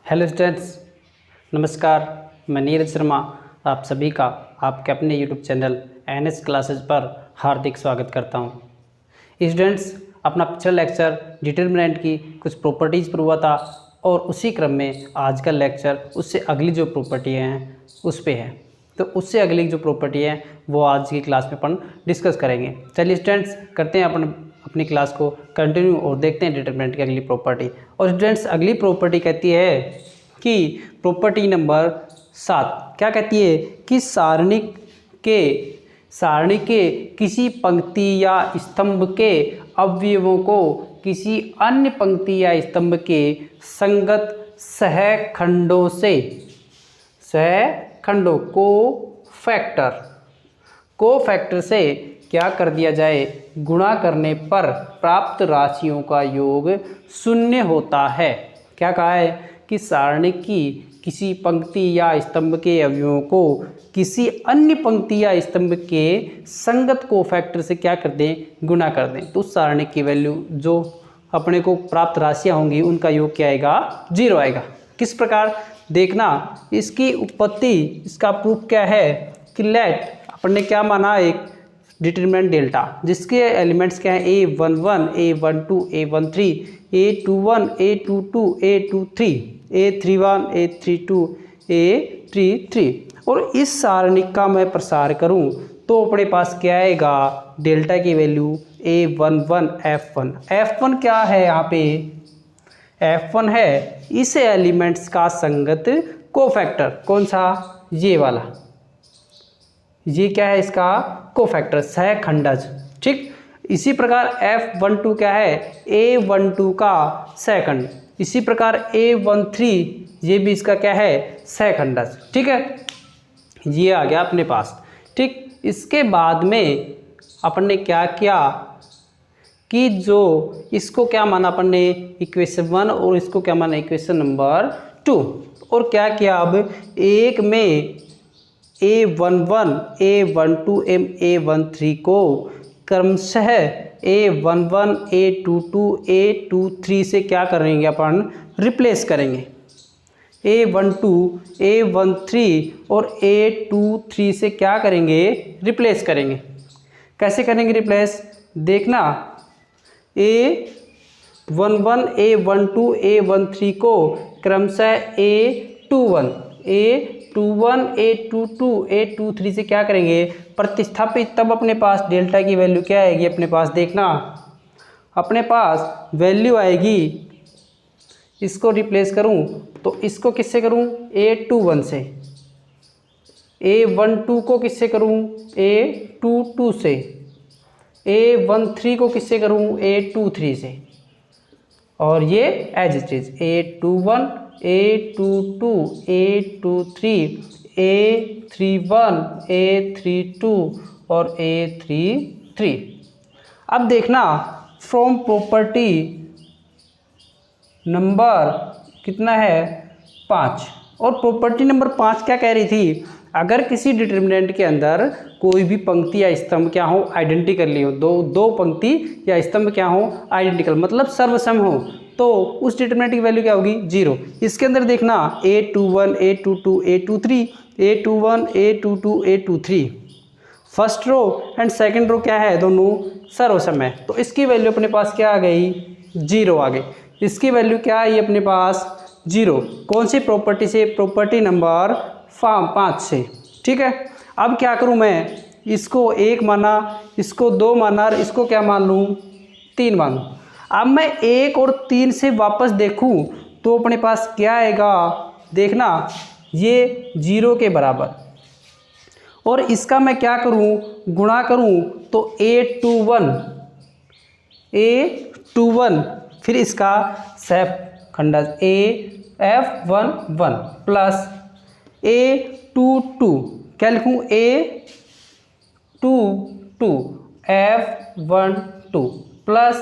Hello students, नमस्कार। मैं नीरज शर्मा आप सभी का आपके अपने यूट्यूब चैनल एनएस क्लासेज पर हार्दिक स्वागत करता हूं। स्टूडेंट्स, अपना पिछला लेक्चर डिटर्मिनेंट की कुछ प्रॉपर्टीज़ पर हुआ था और उसी क्रम में आज का लेक्चर उससे अगली जो प्रॉपर्टी हैं उस पे है। तो उससे अगली जो प्रॉपर्टी है वो आज की क्लास में अपन डिस्कस करेंगे। चलिए स्टूडेंट्स, करते हैं अपनी क्लास को कंटिन्यू और देखते हैं डिटरमिनेंट की अगली प्रॉपर्टी। और स्टूडेंट्स, अगली प्रॉपर्टी कहती है कि प्रॉपर्टी नंबर 7 क्या कहती है कि सारणी के किसी पंक्ति या स्तंभ के अवयवों को किसी अन्य पंक्ति या स्तंभ के संगत सहखंडों को फैक्टर से क्या कर दिया जाए, गुणा करने पर प्राप्त राशियों का योग 0 होता है। क्या कहा है कि सारणी की किसी पंक्ति या स्तंभ के अवयवों को किसी अन्य पंक्ति या स्तंभ के संगत को फैक्टर से क्या कर दें, गुणा कर दें। तो उस सारणी की वैल्यू जो अपने को प्राप्त राशियां होंगी उनका योग क्या आएगा, 0 आएगा। किस प्रकार देखना, इसकी उत्पत्ति, इसका प्रूफ क्या है कि लेट अपन ने क्या माना, एक डिटरमिनेंट डेल्टा जिसके एलिमेंट्स क्या है, A11, A12, A13, A21, A22, A23, A31, A32, A33। और इस सारणी का मैं प्रसार करूं तो अपने पास क्या आएगा, डेल्टा की वैल्यू A11 F1 क्या है यहाँ पे, F1 है इस एलिमेंट्स का संगत कोफैक्टर। कौन सा, ये वाला, ये क्या है इसका कोफैक्टर, सहखंडज। ठीक, इसी प्रकार F12 क्या है, A12 का सहखंड। इसी प्रकार A13 ये भी इसका क्या है, सहखंडज। ठीक है, ये आ गया अपने पास। ठीक, इसके बाद में अपन ने क्या किया कि जो इसको क्या माना अपन ने, इक्वेशन 1, और इसको क्या माना, इक्वेशन नंबर 2। और क्या किया, अब एक में A11, A12, A13 को क्रमशः A11, A22, A23 से क्या करेंगे, अपन रिप्लेस करेंगे। A12, A13 और A23 से क्या करेंगे, रिप्लेस करेंगे। कैसे करेंगे रिप्लेस, देखना, A11, A12, A13 को क्रमशः A21, A22, A23 से क्या करेंगे, प्रतिस्थापित। तब अपने पास डेल्टा की वैल्यू क्या आएगी, अपने पास देखना, अपने पास वैल्यू आएगी, इसको रिप्लेस करूं तो इसको किससे करूं, A21 से, A12 को किससे करूं, A22 से, A13 को किससे करूं, A23 से, और ये as it is A21, A22, A23, A31, A32 और A33। अब देखना, फ्रॉम प्रॉपर्टी नंबर कितना है, 5। और प्रॉपर्टी नंबर 5 क्या कह रही थी, अगर किसी डिटर्मिनेंट के अंदर कोई भी पंक्ति या स्तंभ क्या हो, आइडेंटिकली हो, दो पंक्ति या स्तंभ क्या हो, आइडेंटिकल, मतलब सर्वसम हो, तो उस डिटरमिनेंट की वैल्यू क्या होगी, 0। इसके अंदर देखना, A21, A22, A23, A21, A22, A23, first row and second row क्या है, दोनों सर्वसम है। तो इसकी वैल्यू अपने पास क्या आ गई, 0 आ गई। इसकी वैल्यू क्या आई अपने पास, 0। कौन सी प्रॉपर्टी से, प्रॉपर्टी नंबर 5 से। ठीक है, अब क्या करूं मैं, इसको 1 माना, इसको 2 माना, और इसको क्या मान लूं, 3 मान लूं। अब मैं 1 और 3 से वापस देखूं तो अपने पास क्या आएगा, देखना, ये 0 के बराबर। और इसका मैं क्या करूं, गुणा करूं तो A21 फिर इसका सहखंडज F11 प्लस A22, क्या लिखूं, A22 F12 plus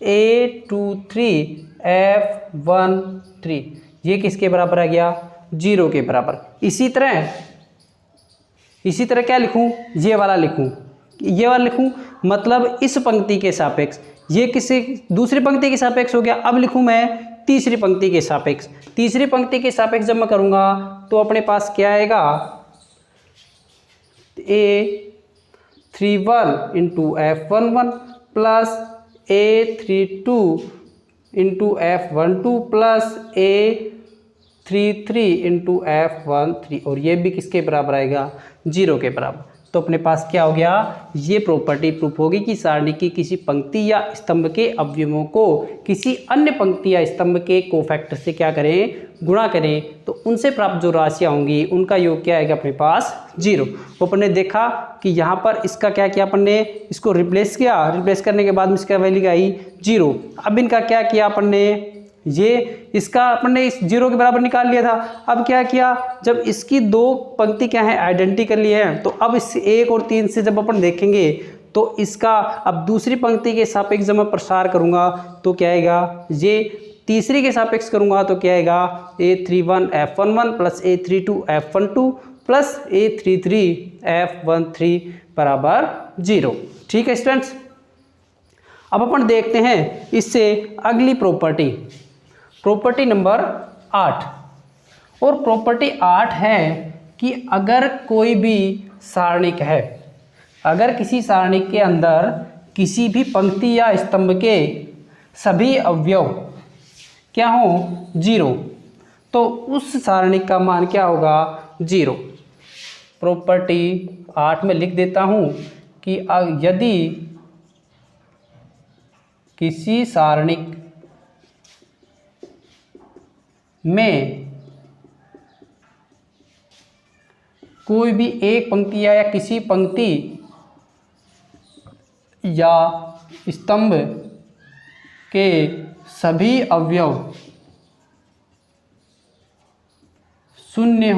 A23 F13, ये किसके बराबर आ गया, 0 के बराबर। इसी तरह क्या लिखूं, ये वाला लिखूं, मतलब इस पंक्ति के सापेक्ष, ये किसी दूसरी पंक्ति के सापेक्ष हो गया। अब लिखूं मैं तीसरी पंक्ति के सापेक्ष। तीसरी पंक्ति के सापेक्ष जब मैं करूँगा तो अपने पास क्या आएगा, A31 into F11 plus A32 into F12 plus A33 into F13, और ये भी किसके बराबर आएगा, 0 के बराबर। तो अपने पास क्या हो गया, ये प्रॉपर्टी प्रूफ होगी कि सारणी की किसी पंक्ति या स्तंभ के अवयवों को किसी अन्य पंक्ति या स्तंभ के कोफैक्टर से क्या करें, गुणा करें, तो उनसे प्राप्त जो राशियाँ होंगी उनका योग क्या आएगा अपने पास, 0। तो अपन ने देखा कि यहाँ पर इसका क्या किया, अपन ने इसको रिप्लेस किया, रिप्लेस करने के बाद में इसका वैल्यू आई 0। अब इनका क्या किया अपन ने, ये इसका अपन ने इस 0 के बराबर निकाल लिया था। अब क्या किया, जब इसकी दो पंक्ति क्या है, आइडेंटिकली है, तो अब इस 1 और 3 से जब अपन देखेंगे तो इसका अब दूसरी पंक्ति के सापेक्ष जब मैं प्रसार करूंगा तो क्या आएगा, ये तीसरी के सापेक्ष करूंगा तो क्या आएगा, A31 F11 plus A32 F12 plus A33 F13 बराबर 0। ठीक है स्टूडेंट्स, अब अपन देखते हैं इससे अगली प्रॉपर्टी, प्रॉपर्टी नंबर 8। और प्रॉपर्टी 8 है कि अगर कोई भी सारणिक है, अगर किसी सारणिक के अंदर किसी भी पंक्ति या स्तंभ के सभी अवयव क्या हो, 0, तो उस सारणिक का मान क्या होगा, 0। प्रॉपर्टी 8 में लिख देता हूं कि यदि किसी सारणिक में कोई भी एक पंक्ति या किसी पंक्ति या स्तंभ के सभी अवयव शून्य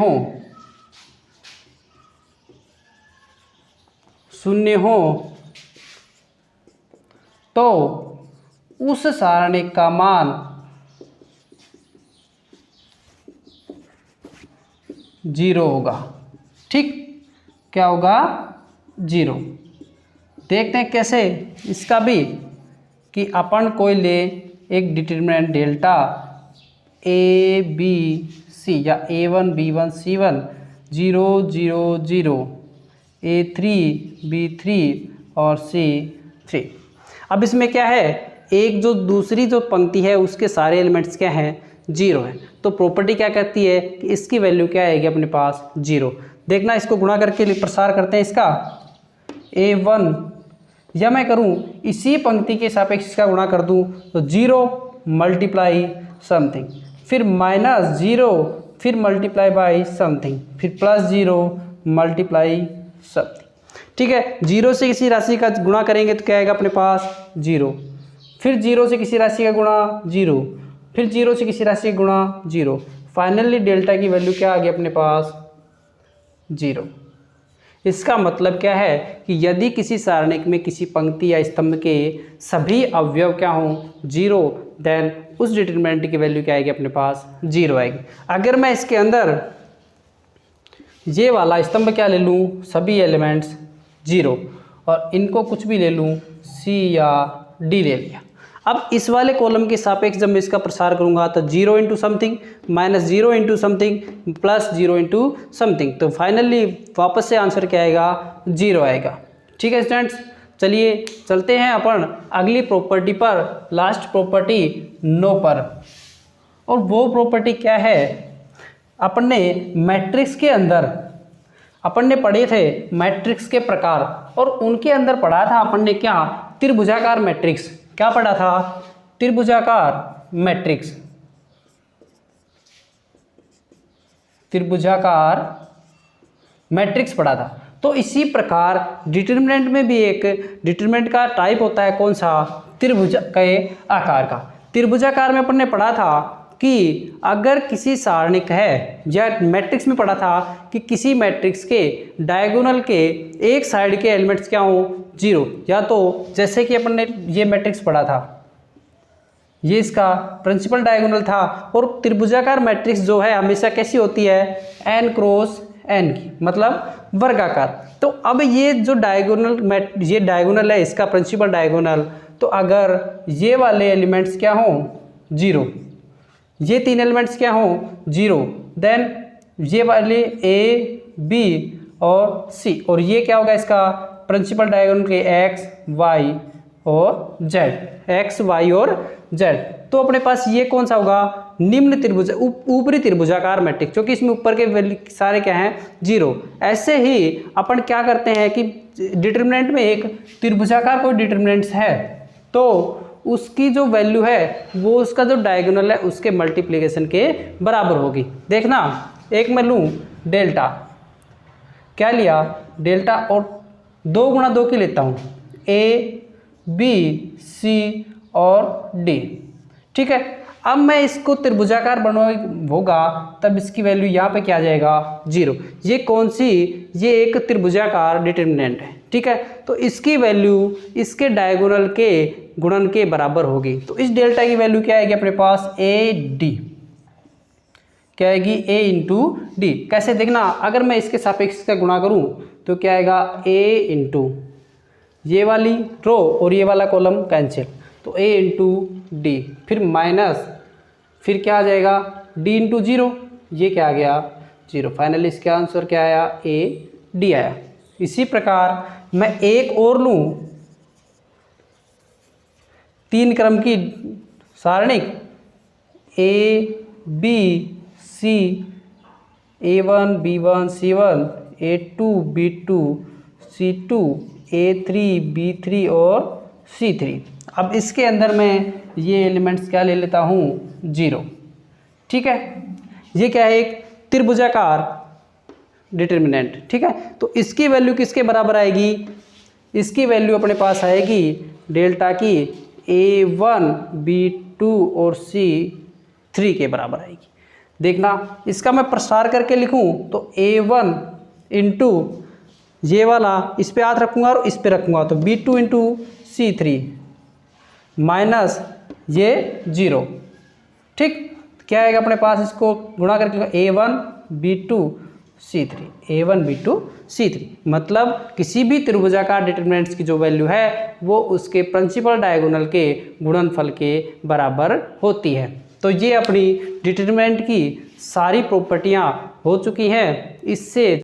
हो तो उस सारणिक का मान 0 होगा। ठीक, क्या होगा, 0। देखते हैं कैसे इसका भी, कि अपन कोई ले एक डिटरमिनेंट डेल्टा ABC या A1 B1 C1 0 0 0 A3 B3 और C3। अब इसमें क्या है, एक जो दूसरी जो पंक्ति है उसके सारे एलिमेंट्स क्या हैं, 0 है। तो प्रॉपर्टी क्या कहती है कि इसकी वैल्यू क्या आएगी अपने पास, 0। देखना, इसको गुणा करके प्रसार करते हैं इसका, A1 या मैं करूं इसी पंक्ति के सापेक्ष इसका गुणा कर दूं तो 0 मल्टीप्लाई समथिंग, फिर -0, फिर मल्टीप्लाई बाई समथिंग, फिर +0 मल्टीप्लाई समथिंग। ठीक है, 0 से किसी राशि का गुणा करेंगे तो क्या आएगा अपने पास, 0, फिर 0 से किसी राशि का गुणा 0, फिर 0 से किसी राशि का गुणा 0, फाइनली डेल्टा की वैल्यू क्या आ गई अपने पास, 0। इसका मतलब क्या है कि यदि किसी सारणिक में किसी पंक्ति या स्तंभ के सभी अवयव क्या हों, 0, देन उस डिटरमिनेंट की वैल्यू क्या आएगी अपने पास, 0 आएगी। अगर मैं इसके अंदर ये वाला स्तंभ क्या ले लूँ, सभी एलिमेंट्स 0, और इनको कुछ भी ले लूँ, C या D ले लिया। अब इस वाले कॉलम के सापेक्ष जब मैं इसका प्रसार करूंगा तो 0 into something, -0 into something, +0 into something, तो फाइनली वापस से आंसर क्या आएगा, 0 आएगा। ठीक है स्टूडेंट्स, चलिए चलते हैं अपन अगली प्रॉपर्टी पर, लास्ट प्रॉपर्टी 9 पर। और वो प्रॉपर्टी क्या है, अपन ने मैट्रिक्स के अंदर अपन ने पढ़े थे मैट्रिक्स के प्रकार, और उनके अंदर पढ़ा था अपन ने क्या, त्रिभुजाकार मैट्रिक्स। क्या पढ़ा था, त्रिभुजाकार मैट्रिक्स, त्रिभुजाकार मैट्रिक्स पढ़ा था। तो इसी प्रकार डिटरमिनेंट में भी एक डिटरमिनेंट का टाइप होता है, कौन सा, त्रिभुज के आकार का। त्रिभुजाकार में अपन ने पढ़ा था कि अगर किसी सारणिक है, या मैट्रिक्स में पढ़ा था कि किसी मैट्रिक्स के डायगोनल के एक साइड के एलिमेंट्स क्या हों, 0, या तो जैसे कि अपन ने ये मैट्रिक्स पढ़ा था, ये इसका प्रिंसिपल डायगोनल था। और त्रिभुजाकार मैट्रिक्स जो है हमेशा कैसी होती है, n क्रॉस n की, मतलब वर्गाकार। तो अब ये जो डायगोनल ये डायगोनल है, इसका प्रिंसिपल डायगोनल, तो अगर ये वाले एलिमेंट्स क्या हों, 0, ये तीन एलिमेंट्स क्या हों, 0, देन ये वाले ए बी और सी, और ये क्या होगा इसका प्रिंसिपल डायगोनल के एक्स वाई और जेड, एक्स वाई और जेड। तो अपने पास ये कौन सा होगा, निम्न त्रिभुज ऊपरी त्रिभुजाकार मैट्रिक्स, क्योंकि इसमें ऊपर के वैल्यू सारे क्या हैं, 0। ऐसे ही अपन क्या करते हैं कि डिटरमिनेंट में एक त्रिभुजाकार कोई डिटरमिनेंट्स है तो उसकी जो वैल्यू है वो उसका जो डायगोनल है उसके मल्टीप्लिकेशन के बराबर होगी। देखना, एक मैं लूँ डेल्टा, क्या लिया डेल्टा, और 2 गुणा 2 की लेता हूँ, ए बी सी और डी, ठीक है। अब मैं इसको त्रिभुजाकार होगा तब इसकी वैल्यू यहाँ पे क्या आ जाएगा, 0। ये कौन सी, ये एक त्रिभुजाकार डिटरमिनेंट है, ठीक है। तो इसकी वैल्यू इसके डायगोनल के गुणन के बराबर होगी। तो इस डेल्टा की वैल्यू क्या आएगी अपने पास, ए डी, क्या आएगी, ए इंटू डी। कैसे देखना, अगर मैं इसके सापेक्ष का गुणा करूं तो क्या आएगा, ए इंटू ये वाली रो और ये वाला कॉलम कैंसिल, तो ए इंटू डी, फिर माइनस, फिर क्या आ जाएगा, डी इंटू 0, ये क्या आ गया 0। फाइनली इसका आंसर क्या आया, ए डी आया। इसी प्रकार मैं एक और लूँ 3 क्रम की सारणिक A B C, A1 B1 C1, A2 B2 C2, A3 B3 और C3। अब इसके अंदर मैं ये एलिमेंट्स क्या ले लेता हूँ, 0, ठीक है। ये क्या है, एक त्रिभुजाकार डिटरमिनेंट, ठीक है। तो इसकी वैल्यू किसके बराबर आएगी, इसकी वैल्यू अपने पास आएगी डेल्टा की A1 B2 और C3 के बराबर आएगी। देखना, इसका मैं प्रसार करके लिखूं तो A1 इंटू ये वाला इस पे हाथ रखूंगा और इस पे रखूंगा तो B2 इंटू C3 माइनस ये 0, ठीक। क्या आएगा अपने पास, इसको गुणा करके A1 B2 C3, A1 B2 C3, मतलब किसी भी त्रिभुजाकार डिटरमिनेंट्स की जो वैल्यू है वो उसके प्रिंसिपल डायगोनल के गुणनफल के बराबर होती है। तो ये अपनी डिटरमिनेंट की सारी प्रॉपर्टियां हो चुकी हैं। इससे